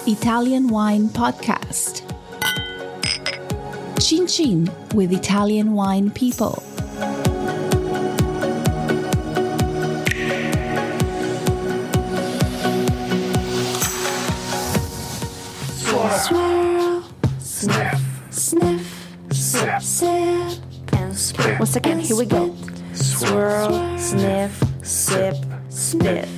Italian Wine Podcast. Cin Cin with Italian wine people. Swirl, sniff, sniff, sip, sip, and spit. Once again, here we go. Swirl, sniff, sip, spit.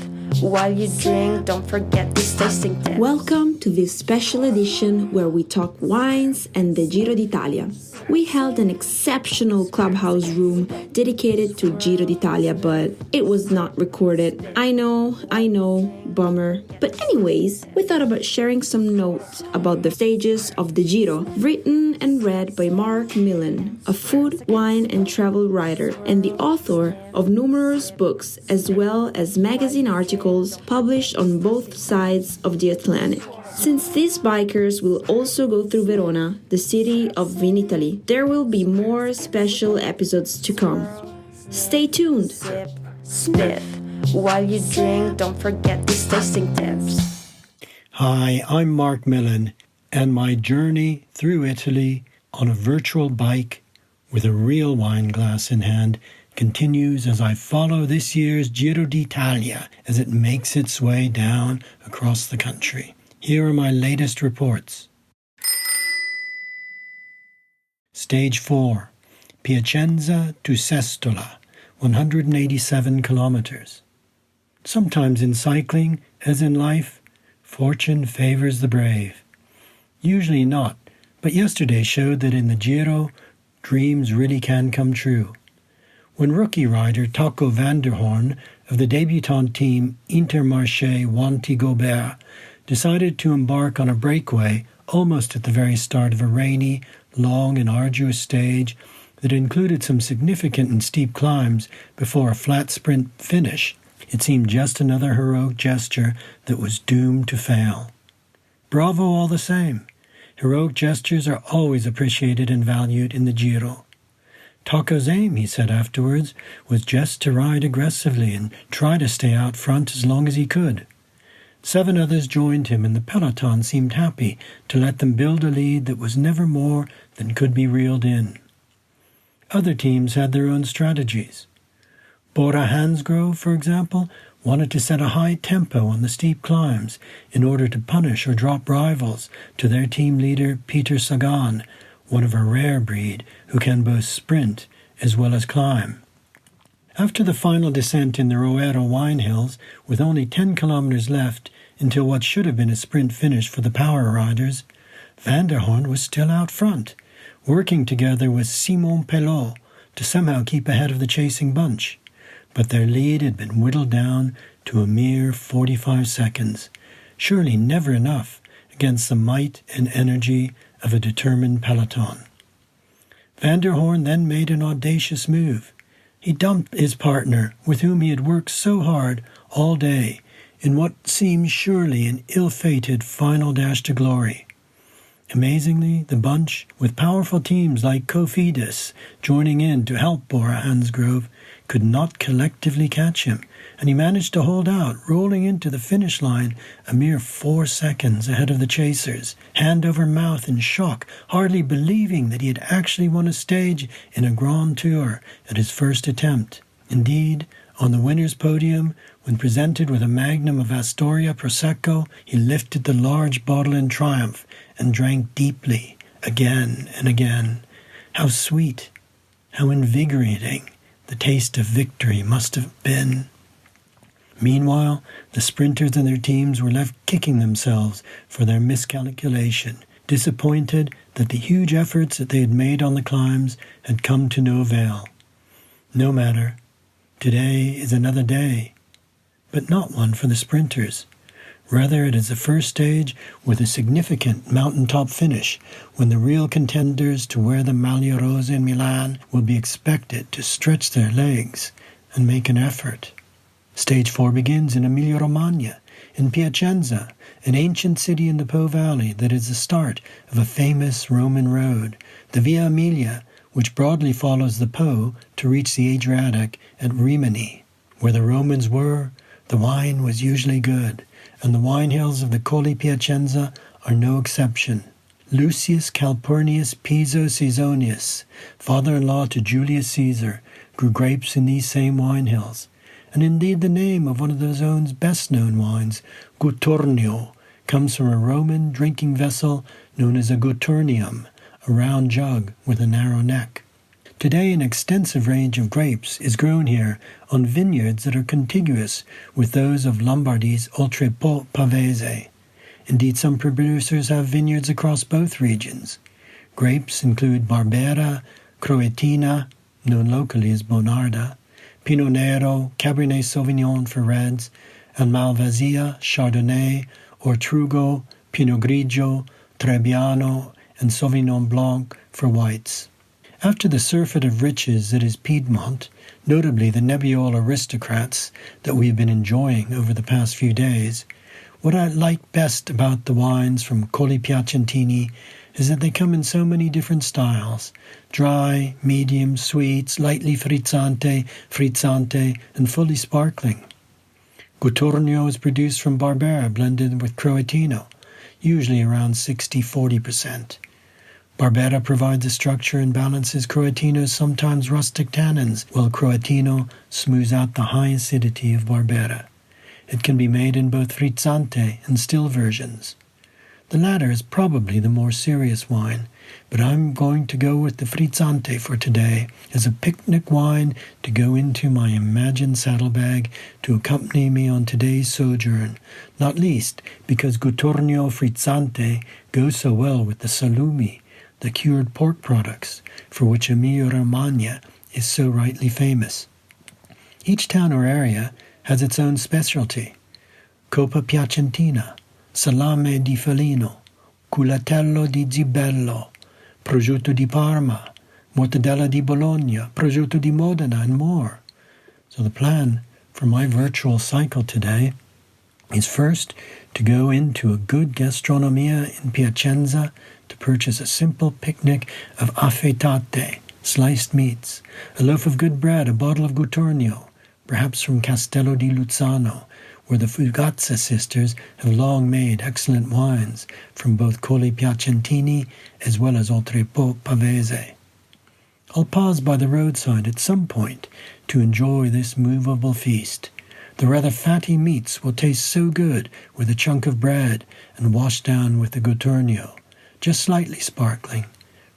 While you drink, don't forget these tasting tips. Welcome to this special edition where we talk wines and the Giro D'Italia. We held an exceptional ClubHouse Room dedicated to Giro D'Italia, but it was not recorded. I know, bummer. But anyways, we thought about sharing some notes about the stages of the Giro, written and read by Marc Millon, a food, wine and travel writer, and the author of numerous books as well as magazine articles published on both sides of the Atlantic. Since these bikers will also go through Verona, the city of Vinitaly, there will be more special episodes to come. Stay tuned! Sip, spit. While you drink, don't forget these tasting tips. Hi, I'm Marc Millon, and my journey through Italy on a virtual bike with a real wine glass in hand continues as I follow this year's Giro D'Italia as it makes its way down across the country. Here are my latest reports. Stage 4, Piacenza to Sestola, 187 kilometers. Sometimes in cycling, as in life, fortune favors the brave. Usually not, but yesterday showed that in the Giro, dreams really can come true. When rookie rider Taco van der Hoorn of the debutant team Intermarché Wanty-Gobert decided to embark on a breakaway almost at the very start of a rainy, long and arduous stage that included some significant and steep climbs before a flat sprint finish, it seemed just another heroic gesture that was doomed to fail. Bravo all the same. Heroic gestures are always appreciated and valued in the Giro. Taco's aim, he said afterwards, was just to ride aggressively and try to stay out front as long as he could. 7 others joined him, and the peloton seemed happy to let them build a lead that was never more than could be reeled in. Other teams had their own strategies. Bora Hansgrohe, for example, wanted to set a high tempo on the steep climbs in order to punish or drop rivals to their team leader Peter Sagan, one of a rare breed who can both sprint as well as climb. After the final descent in the Roero wine hills, with only 10 kilometers left until what should have been a sprint finish for the power riders, Van der Hoorn was still out front, working together with Simon Pelot to somehow keep ahead of the chasing bunch. But their lead had been whittled down to a mere 45 seconds, surely never enough against the might and energy of a determined peloton. Van der Hoorn then made an audacious move. He dumped his partner, with whom he had worked so hard all day, in what seemed surely an ill-fated final dash to glory. Amazingly, the bunch, with powerful teams like Cofidis joining in to help Bora Hansgrohe, could not collectively catch him, and he managed to hold out, rolling into the finish line a mere 4 seconds ahead of the chasers, hand over mouth in shock, hardly believing that he had actually won a stage in a Grand Tour at his first attempt. Indeed, on the winner's podium, when presented with a magnum of Astoria Prosecco, he lifted the large bottle in triumph and drank deeply, again and again. How sweet, how invigorating the taste of victory must have been. Meanwhile, the sprinters and their teams were left kicking themselves for their miscalculation, disappointed that the huge efforts that they had made on the climbs had come to no avail. No matter. Today is another day, but not one for the sprinters. Rather, it is the first stage with a significant mountaintop finish, when the real contenders to wear the Maglia Rosa in Milan will be expected to stretch their legs and make an effort. Stage 4 begins in Emilia-Romagna, in Piacenza, an ancient city in the Po Valley that is the start of a famous Roman road, the Via Emilia, which broadly follows the Po to reach the Adriatic at Rimini, where the Romans were, The wine was usually good, and the wine hills of the Colli Piacenza are no exception. Lucius Calpurnius Piso Caesonius, father-in-law to Julius Caesar, grew grapes in these same wine hills, and indeed the name of one of the zone's best-known wines, Guturnio, comes from a Roman drinking vessel known as a guturnium, a round jug with a narrow neck. Today an extensive range of grapes is grown here on vineyards that are contiguous with those of Lombardy's Oltrepò Pavese. Indeed, some producers have vineyards across both regions. Grapes include Barbera, Croatina, known locally as Bonarda, Pinot Nero, Cabernet Sauvignon for reds, and Malvasia, Chardonnay, Ortrugo, Pinot Grigio, Trebbiano, and Sauvignon Blanc for whites. After the surfeit of riches that is Piedmont, notably the Nebbiolo aristocrats that we have been enjoying over the past few days, what I like best about the wines from Colli Piacentini is that they come in so many different styles: dry, medium, sweet, lightly frizzante, and fully sparkling. Guturnio is produced from Barbera blended with Croatino, usually around 60-40%. Barbera provides a structure and balances Croatino's sometimes rustic tannins, while Croatino smooths out the high acidity of Barbera. It can be made in both frizzante and still versions. The latter is probably the more serious wine, but I'm going to go with the frizzante for today as a picnic wine to go into my imagined saddlebag to accompany me on today's sojourn, not least because Guturnio frizzante goes so well with the salumi, the cured pork products, for which Emilia-Romagna is so rightly famous. Each town or area has its own specialty: Coppa Piacentina, Salame di Felino, Culatello di Zibello, Prosciutto di Parma, Mortadella di Bologna, Prosciutto di Modena, and more. So the plan for my virtual cycle today is first to go into a good gastronomia in Piacenza to purchase a simple picnic of affettate, sliced meats, a loaf of good bread, a bottle of Guturnio, perhaps from Castello di Luzzano, where the Fugazza sisters have long made excellent wines from both Colli Piacentini as well as Oltrepò Pavese. I'll pause by the roadside at some point to enjoy this movable feast. The rather fatty meats will taste so good with a chunk of bread and washed down with the Guturnio, just slightly sparkling,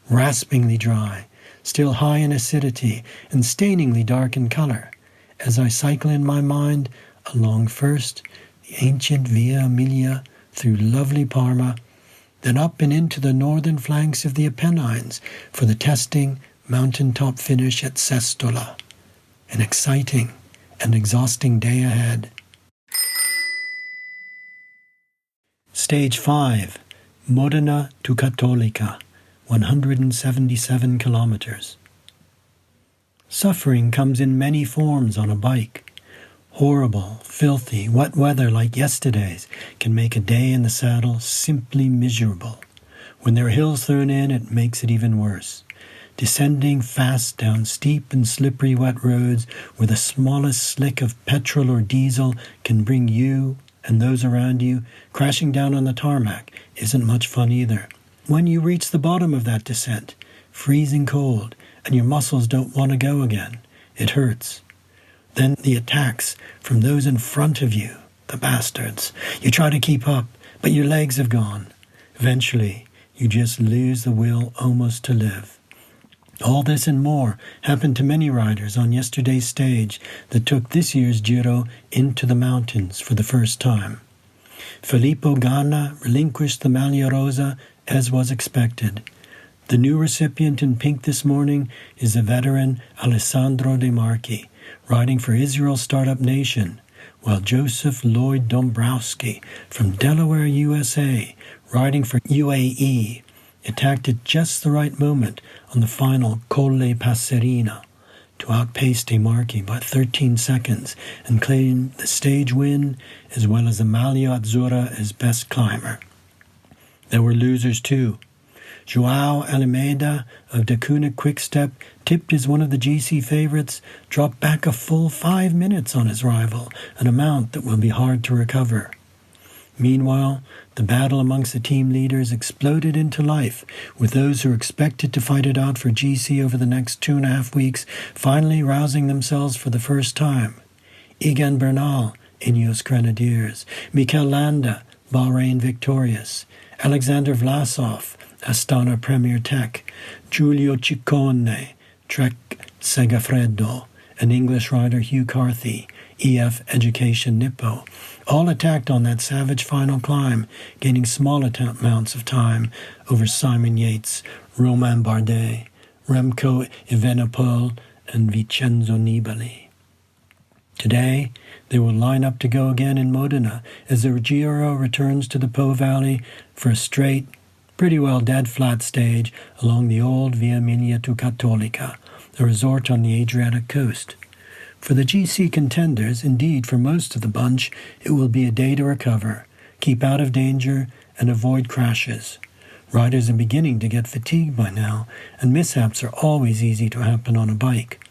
raspingly dry, still high in acidity, and stainingly dark in color, as I cycle in my mind along first the ancient Via Emilia through lovely Parma, then up and into the northern flanks of the Apennines for the testing mountaintop finish at Sestola. An exciting and exhausting day ahead. Stage 5. Modena to Cattolica, 177 kilometers. Suffering comes in many forms on a bike. Horrible, filthy, wet weather like yesterday's can make a day in the saddle simply miserable. When there are hills thrown in, it makes it even worse. Descending fast down steep and slippery wet roads where the smallest slick of petrol or diesel can bring you and those around you crashing down on the tarmac isn't much fun either. When you reach the bottom of that descent, freezing cold, and your muscles don't want to go again, it hurts. Then the attacks from those in front of you, the bastards. You try to keep up, but your legs have gone. Eventually, you just lose the will almost to live. All this and more happened to many riders on yesterday's stage that took this year's Giro into the mountains for the first time. Filippo Ganna relinquished the Maglia Rosa as was expected. The new recipient in pink this morning is the veteran Alessandro De Marchi, riding for Israel's Startup Nation, while Joseph Lloyd Dombrowski from Delaware, USA, riding for UAE, attacked at just the right moment on the final Colle Passerina to outpace De Marchi by 13 seconds and claim the stage win as well as the Maglia Azzurra as best climber. There were losers too. Joao Almeida of Deceuninck Quick-Step, tipped as one of the GC favourites, dropped back a full 5 minutes on his rival, an amount that will be hard to recover. Meanwhile, the battle amongst the team leaders exploded into life, with those who were expected to fight it out for GC over the next 2.5 weeks finally rousing themselves for the first time. Egan Bernal, Ineos Grenadiers, Mikel Landa, Bahrain Victorious, Alexander Vlasov, Astana Premier Tech, Giulio Ciccone, Trek Segafredo, and English rider Hugh Carthy, EF Education Nippo, all attacked on that savage final climb, gaining small amounts of time over Simon Yates, Romain Bardet, Remco Evenepoel, and Vincenzo Nibali. Today, they will line up to go again in Modena as the Giro returns to the Po Valley for a straight, pretty well dead-flat stage along the old Via Emilia to Cattolica, a resort on the Adriatic coast. For the GC contenders, indeed for most of the bunch, it will be a day to recover, keep out of danger, and avoid crashes. Riders are beginning to get fatigued by now, and mishaps are always easy to happen on a bike.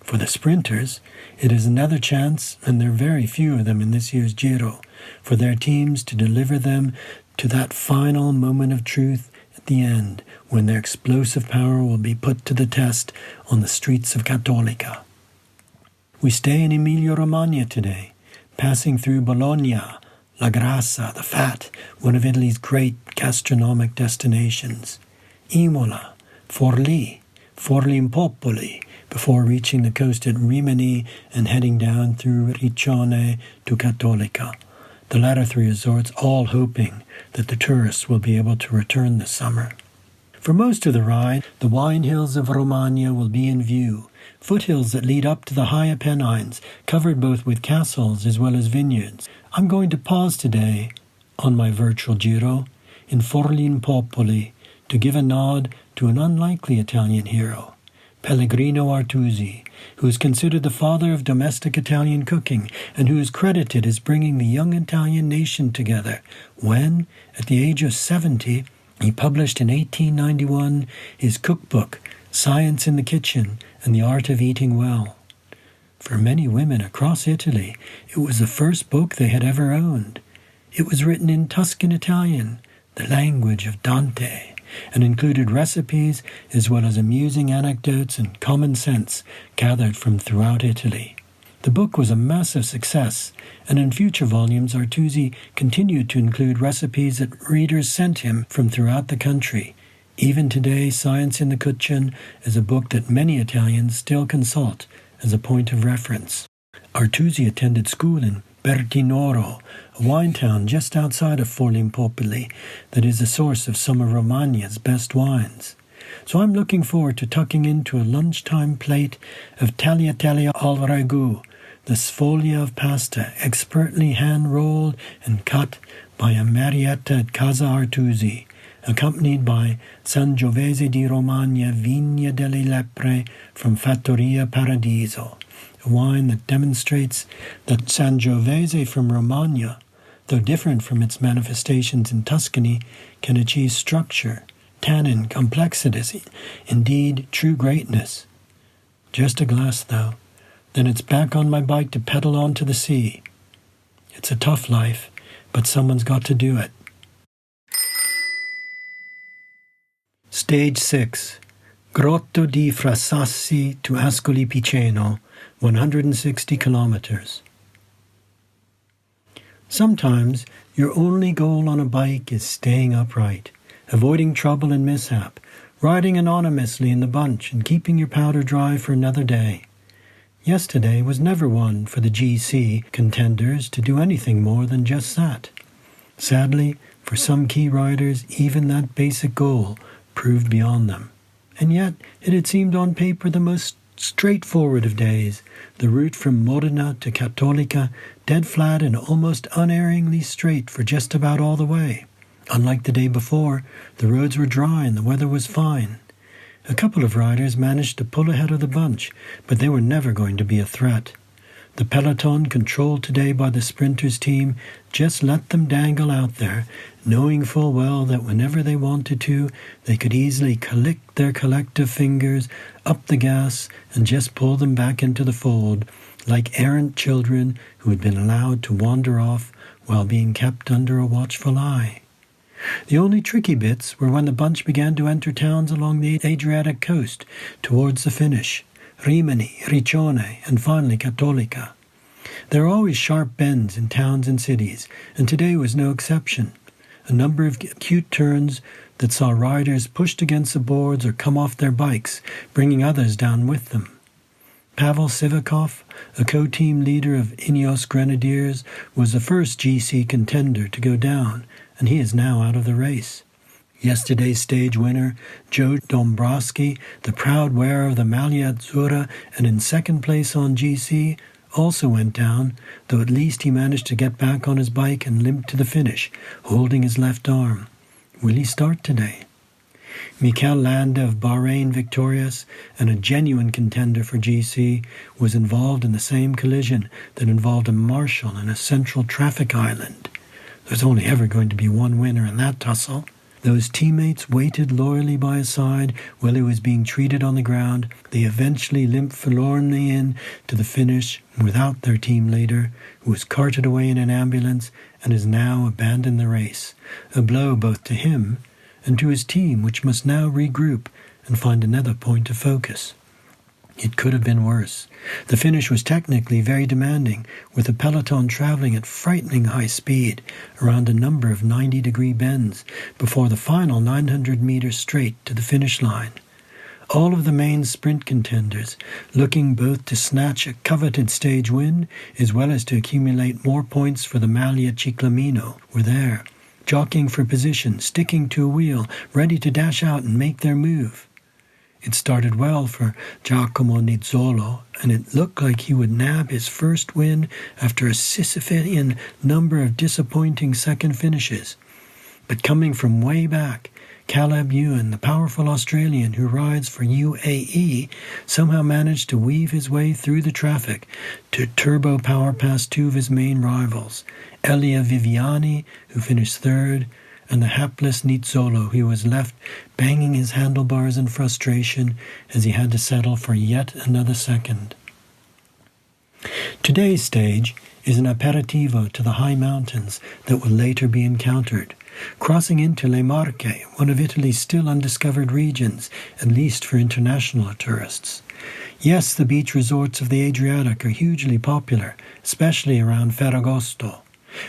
For the sprinters, it is another chance, and there are very few of them in this year's Giro, for their teams to deliver them to that final moment of truth at the end, when their explosive power will be put to the test on the streets of Cattolica. We stay in Emilia-Romagna today, passing through Bologna, La Grassa, the Fat, one of Italy's great gastronomic destinations, Imola, Forlì Impopoli, before reaching the coast at Rimini and heading down through Riccione to Cattolica, the latter three resorts all hoping that the tourists will be able to return this summer. For most of the ride, the wine hills of Romagna will be in view, foothills that lead up to the high Apennines, covered both with castles as well as vineyards. I'm going to pause today, on my virtual Giro, in Forlì Impopoli, to give a nod to an unlikely Italian hero, Pellegrino Artusi, who is considered the father of domestic Italian cooking and who is credited as bringing the young Italian nation together when, at the age of 70, he published in 1891 his cookbook, Science in the Kitchen and the Art of Eating Well. For many women across Italy, it was the first book they had ever owned. It was written in Tuscan Italian, the language of Dante, and included recipes as well as amusing anecdotes and common sense gathered from throughout Italy. The book was a massive success, and in future volumes Artusi continued to include recipes that readers sent him from throughout the country. Even today, Science in the Kitchen is a book that many Italians still consult as a point of reference. Artusi attended school in Bertinoro, a wine town just outside of Forlì Impopoli that is the source of some of Romagna's best wines. So I'm looking forward to tucking into a lunchtime plate of tagliatelle al ragù, the sfoglia of pasta expertly hand-rolled and cut by a Marietta at Casa Artusi, accompanied by Sangiovese di Romagna Vigna delle Lepre from Fattoria Paradiso, a wine that demonstrates that Sangiovese from Romagna, though different from its manifestations in Tuscany, can achieve structure, tannin, complexity, indeed true greatness. Just a glass, though. Then it's back on my bike to pedal on to the sea. It's a tough life, but someone's got to do it. Stage 6. Grotto di Frassassi to Ascoli Piceno, 160 kilometers. Sometimes your only goal on a bike is staying upright, avoiding trouble and mishap, riding anonymously in the bunch and keeping your powder dry for another day. Yesterday was never one for the GC contenders to do anything more than just that. Sadly, for some key riders, even that basic goal proved beyond them. And yet, it had seemed on paper the most straightforward of days, the route from Modena to Cattolica, dead flat and almost unerringly straight for just about all the way. Unlike the day before, the roads were dry and the weather was fine. A couple of riders managed to pull ahead of the bunch, but they were never going to be a threat. The peloton, controlled today by the sprinters team, just let them dangle out there, knowing full well that whenever they wanted to, they could easily click their collective fingers up the gas and just pull them back into the fold, like errant children who had been allowed to wander off while being kept under a watchful eye. The only tricky bits were when the bunch began to enter towns along the Adriatic coast towards the finish, Rimini, Riccione, and finally Cattolica. There are always sharp bends in towns and cities, and today was no exception. A number of acute turns that saw riders pushed against the boards or come off their bikes, bringing others down with them. Pavel Sivakov, a co-team leader of Ineos Grenadiers, was the first GC contender to go down, and he is now out of the race. Yesterday's stage winner, Joe Dombrowski, the proud wearer of the Maglia Azzurra and in second place on GC, also went down, though at least he managed to get back on his bike and limp to the finish, holding his left arm. Will he start today? Mikel Landa of Bahrain, victorious and a genuine contender for GC, was involved in the same collision that involved a marshal in a central traffic island. There's only ever going to be one winner in that tussle. Though his teammates waited loyally by his side while he was being treated on the ground, they eventually limped forlornly in to the finish without their team leader, who was carted away in an ambulance and has now abandoned the race, a blow both to him and to his team, which must now regroup and find another point of focus. It could have been worse. The finish was technically very demanding, with the peloton traveling at frightening high speed around a number of 90-degree bends before the final 900 meters straight to the finish line. All of the main sprint contenders, looking both to snatch a coveted stage win as well as to accumulate more points for the Maglia Ciclamino, were there, jockeying for position, sticking to a wheel, ready to dash out and make their move. It started well for Giacomo Nizzolo, and it looked like he would nab his first win after a Sisyphean number of disappointing second finishes. But coming from way back, Caleb Ewan, the powerful Australian who rides for UAE, somehow managed to weave his way through the traffic to turbo power past two of his main rivals, Elia Viviani, who finished third, and the hapless Nizzolo, who was left banging his handlebars in frustration as he had to settle for yet another second. Today's stage is an aperitivo to the high mountains that will later be encountered, crossing into Le Marche, one of Italy's still undiscovered regions, at least for international tourists. Yes, the beach resorts of the Adriatic are hugely popular, especially around Ferragosto,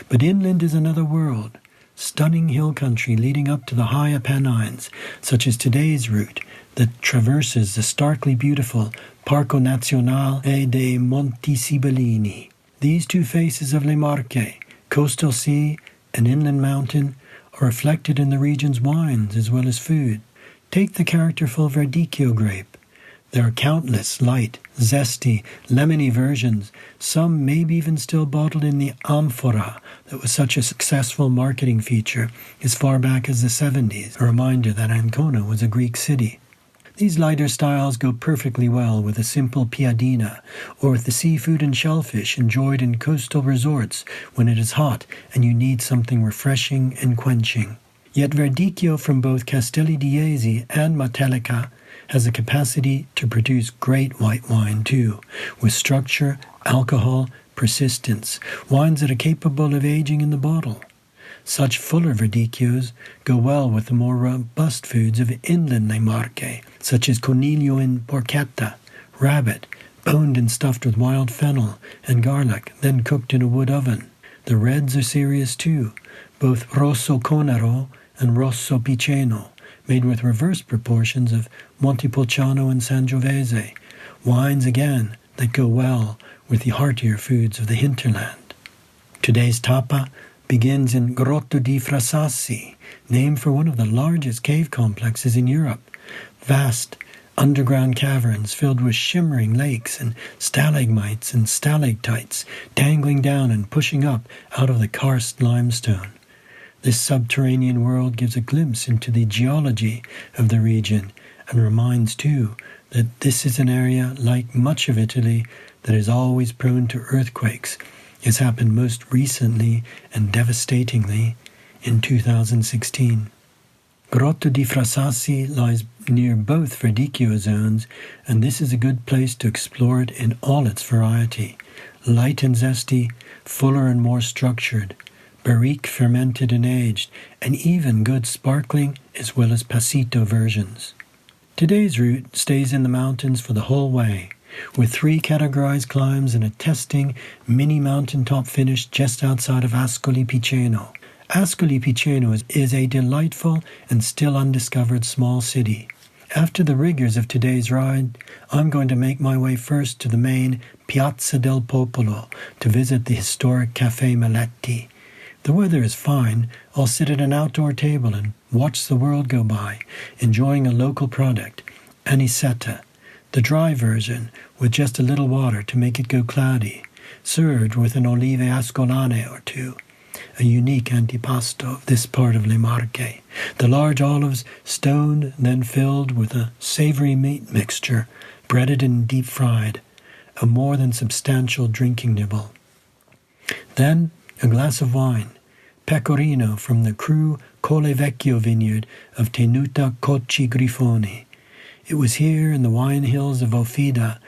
but inland is another world. Stunning hill country leading up to the high Apennines, such as today's route that traverses the starkly beautiful Parco Nazionale dei Monti Sibillini. These two faces of Le Marche, coastal sea and inland mountain, are reflected in the region's wines as well as food. Take the characterful Verdicchio grape. There are countless light, zesty, lemony versions, some maybe even still bottled in the amphora that was such a successful marketing feature as far back as the 70s, a reminder that Ancona was a Greek city. These lighter styles go perfectly well with a simple piadina or with the seafood and shellfish enjoyed in coastal resorts when it is hot and you need something refreshing and quenching. Yet Verdicchio from both Castelli di Jesi and Matelica has the capacity to produce great white wine too, with structure, alcohol, persistence, wines that are capable of aging in the bottle. Such fuller Verdicchios go well with the more robust foods of inland Le Marche, such as coniglio in porchetta, rabbit, boned and stuffed with wild fennel and garlic, then cooked in a wood oven. The reds are serious too, both Rosso Conero and Rosso Piceno, made with reverse proportions of Montepulciano and Sangiovese, wines again that go well with the heartier foods of the hinterland. Today's Tappa begins in Grotto di Frasassi, named for one of the largest cave complexes in Europe. Vast underground caverns filled with shimmering lakes and stalagmites and stalactites dangling down and pushing up out of the karst limestone. This subterranean world gives a glimpse into the geology of the region and reminds, too, that this is an area, like much of Italy, that is always prone to earthquakes, as happened most recently and devastatingly in 2016. Grotto di Frasassi lies near both Verdicchio zones, and this is a good place to explore it in all its variety. Light and zesty, fuller and more structured, barrique fermented and aged, and even good sparkling as well as passito versions. Today's route stays in the mountains for the whole way, with 3 categorized climbs and a testing mini mountaintop finish just outside of Ascoli Piceno. Ascoli Piceno is a delightful and still undiscovered small city. After the rigors of today's ride, I'm going to make my way first to the main Piazza del Popolo to visit the historic Café Meletti. The weather is fine. I'll sit at an outdoor table and watch the world go by, enjoying a local product, anisetta, the dry version with just a little water to make it go cloudy, served with an olive ascolane or two, a unique antipasto of this part of Le Marche. The large olives stoned, then filled with a savory meat mixture, breaded and deep-fried, a more than substantial drinking nibble. Then a glass of wine, pecorino from the Cru Colle Vecchio vineyard of Tenuta Cocci Grifoni. It was here in the wine hills of Ofida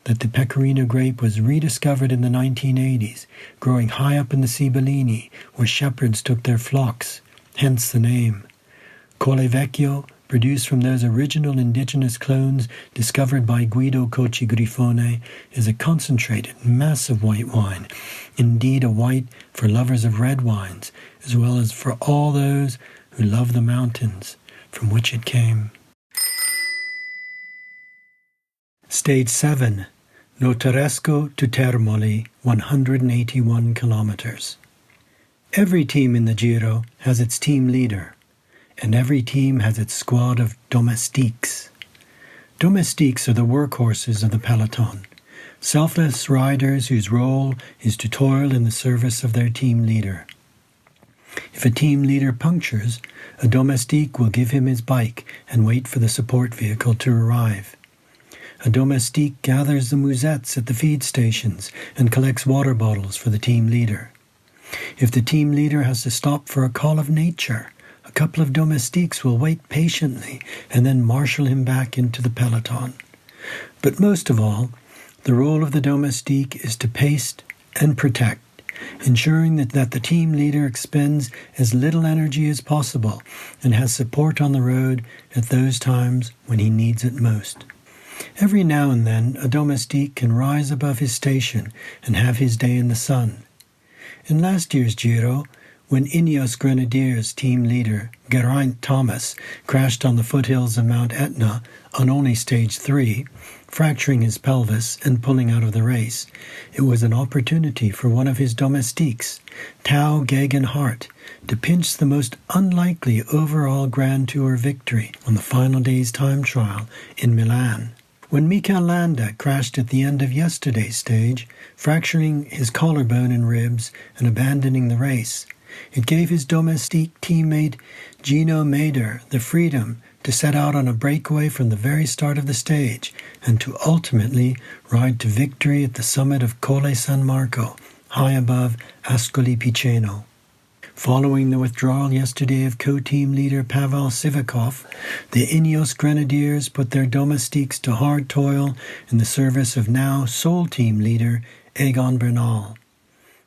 that the pecorino grape was rediscovered in the 1980s, growing high up in the Sibillini, where shepherds took their flocks, hence the name. Colle Vecchio, produced from those original indigenous clones discovered by Guido Cocci Grifone, is a concentrated, massive white wine, indeed a white for lovers of red wines, as well as for all those who love the mountains from which it came. Stage 7, Notaresco to Termoli, 181 kilometers. Every team in the Giro has its team leader, and every team has its squad of domestiques. Domestiques are the workhorses of the peloton, selfless riders whose role is to toil in the service of their team leader. If a team leader punctures, a domestique will give him his bike and wait for the support vehicle to arrive. A domestique gathers the musettes at the feed stations and collects water bottles for the team leader. If the team leader has to stop for a call of nature, a couple of domestiques will wait patiently and then marshal him back into the peloton. But most of all, the role of the domestique is to pace and protect, ensuring that the team leader expends as little energy as possible and has support on the road at those times when he needs it most. Every now and then, a domestique can rise above his station and have his day in the sun. In last year's Giro, when Ineos Grenadiers team leader Geraint Thomas crashed on the foothills of Mount Etna on only stage 3, fracturing his pelvis and pulling out of the race, it was an opportunity for one of his domestiques, Tao Geoghegan Hart, to pinch the most unlikely overall Grand Tour victory on the final day's time trial in Milan. When Mikel Landa crashed at the end of yesterday's stage, fracturing his collarbone and ribs and abandoning the race, it gave his domestique teammate Gino Mader the freedom to set out on a breakaway from the very start of the stage and to ultimately ride to victory at the summit of Colle San Marco, high above Ascoli Piceno. Following the withdrawal yesterday of co-team leader Pavel Sivakov, the Ineos Grenadiers put their domestiques to hard toil in the service of now sole team leader Egan Bernal.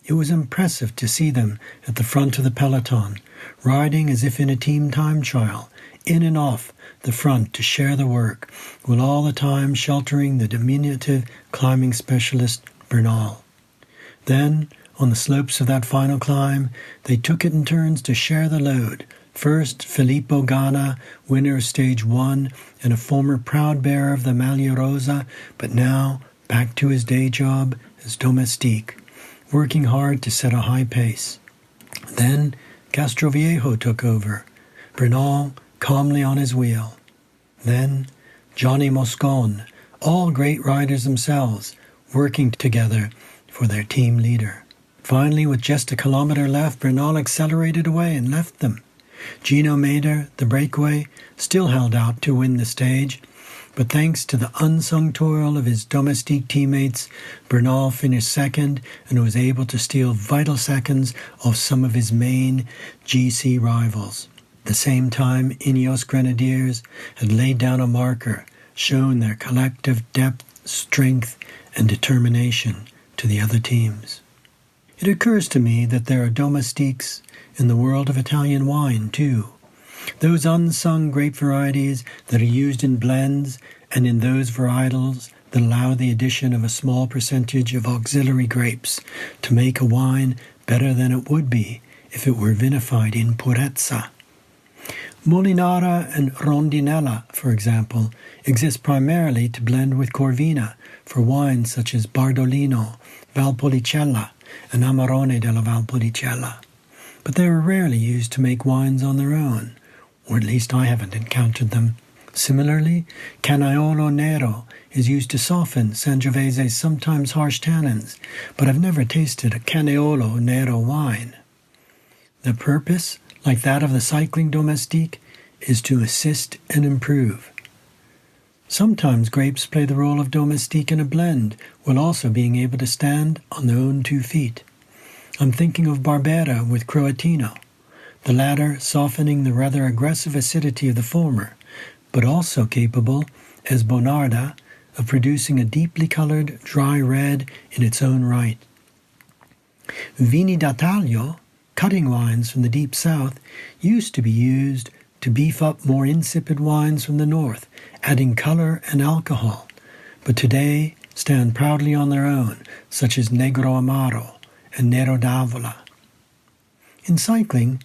It was impressive to see them at the front of the peloton, riding as if in a team time trial, in and off the front to share the work, while all the time sheltering the diminutive climbing specialist Bernal. Then, on the slopes of that final climb, they took it in turns to share the load. First, Filippo Ganna, winner of Stage 1 and a former proud bearer of the Maglia Rosa, but now back to his day job as domestique, working hard to set a high pace. Then Castroviejo took over, Bernal calmly on his wheel. Then Johnny Moscon, all great riders themselves, working together for their team leader. Finally, with just a kilometre left, Bernal accelerated away and left them. Gino Mader, the breakaway, still held out to win the stage, But thanks to the unsung toil of his domestique teammates, Bernal finished second and was able to steal vital seconds off some of his main GC rivals. At the same time, Ineos Grenadiers had laid down a marker, showing their collective depth, strength, and determination to the other teams. It occurs to me that there are domestiques in the world of Italian wine too. Those unsung grape varieties that are used in blends and in those varietals that allow the addition of a small percentage of auxiliary grapes to make a wine better than it would be if it were vinified in purezza. Molinara and Rondinella, for example, exist primarily to blend with Corvina for wines such as Bardolino, Valpolicella, and Amarone della Valpolicella. But they are rarely used to make wines on their own, or at least I haven't encountered them. Similarly, Canaiolo Nero is used to soften Sangiovese's sometimes harsh tannins, but I've never tasted a Canaiolo Nero wine. The purpose, like that of the cycling domestique, is to assist and improve. Sometimes grapes play the role of domestique in a blend, while also being able to stand on their own 2 feet. I'm thinking of Barbera with Croatino, the latter softening the rather aggressive acidity of the former, but also capable, as Bonarda, of producing a deeply colored, dry red in its own right. Vini d'Italia, cutting wines from the deep south, used to be used to beef up more insipid wines from the north, adding color and alcohol, but today stand proudly on their own, such as Negro Amaro and Nero d'Avola. In cycling,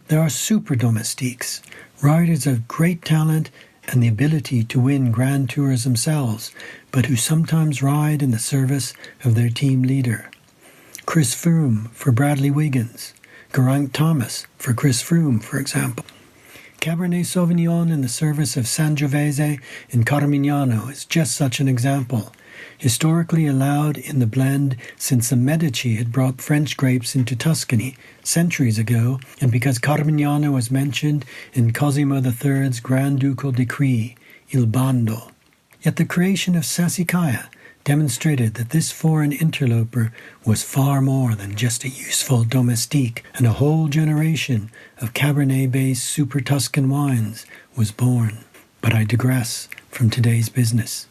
there are super domestiques, riders of great talent and the ability to win grand tours themselves, but who sometimes ride in the service of their team leader. Chris Froome for Bradley Wiggins, Geraint Thomas for Chris Froome, for example. Cabernet Sauvignon in the service of Sangiovese in Carmignano is just such an example, historically allowed in the blend since the Medici had brought French grapes into Tuscany centuries ago, and because Carmignano was mentioned in Cosimo III's Grand Ducal Decree, Il Bando. Yet the creation of Sassicaia demonstrated that this foreign interloper was far more than just a useful domestique, and a whole generation of Cabernet-based super Tuscan wines was born. But I digress from today's business.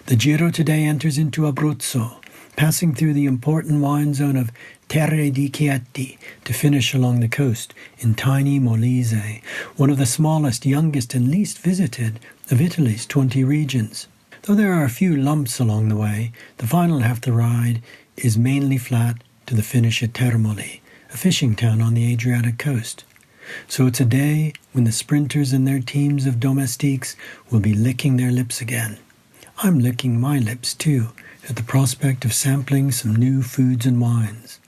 The Giro today enters into Abruzzo, passing through the important wine zone of Terre di Chieti to finish along the coast in tiny Molise, one of the smallest, youngest, and least visited of Italy's 20 regions. Though there are a few lumps along the way, the final half of the ride is mainly flat to the finish at Termoli, a fishing town on the Adriatic coast. So it's a day when the sprinters and their teams of domestiques will be licking their lips again. I'm licking my lips too, at the prospect of sampling some new foods and wines.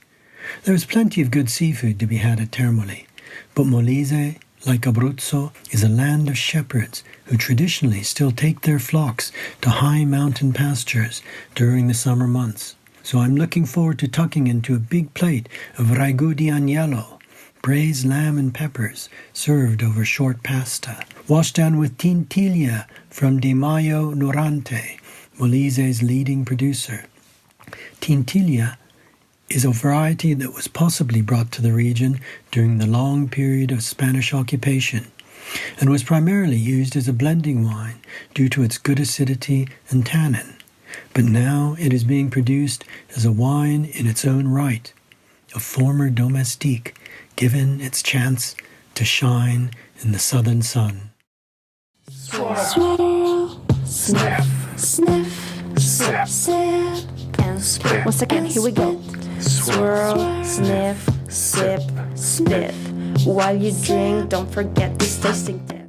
There is plenty of good seafood to be had at Termoli, but Molise, like Abruzzo, is a land of shepherds who traditionally still take their flocks to high mountain pastures during the summer months. So I'm looking forward to tucking into a big plate of ragu di agnello, braised lamb and peppers served over short pasta, washed down with tintiglia from Di Maio Nurante, Molise's leading producer. Tintiglia is a variety that was possibly brought to the region during the long period of Spanish occupation and was primarily used as a blending wine due to its good acidity and tannin. But now it is being produced as a wine in its own right, a former domestique given its chance to shine in the southern sun. Swirl, sniff, sniff, sip, sip, and spit. Once again, here we go. Swirl, sniff, sip, spit. While you drink, don't forget this tasting tip.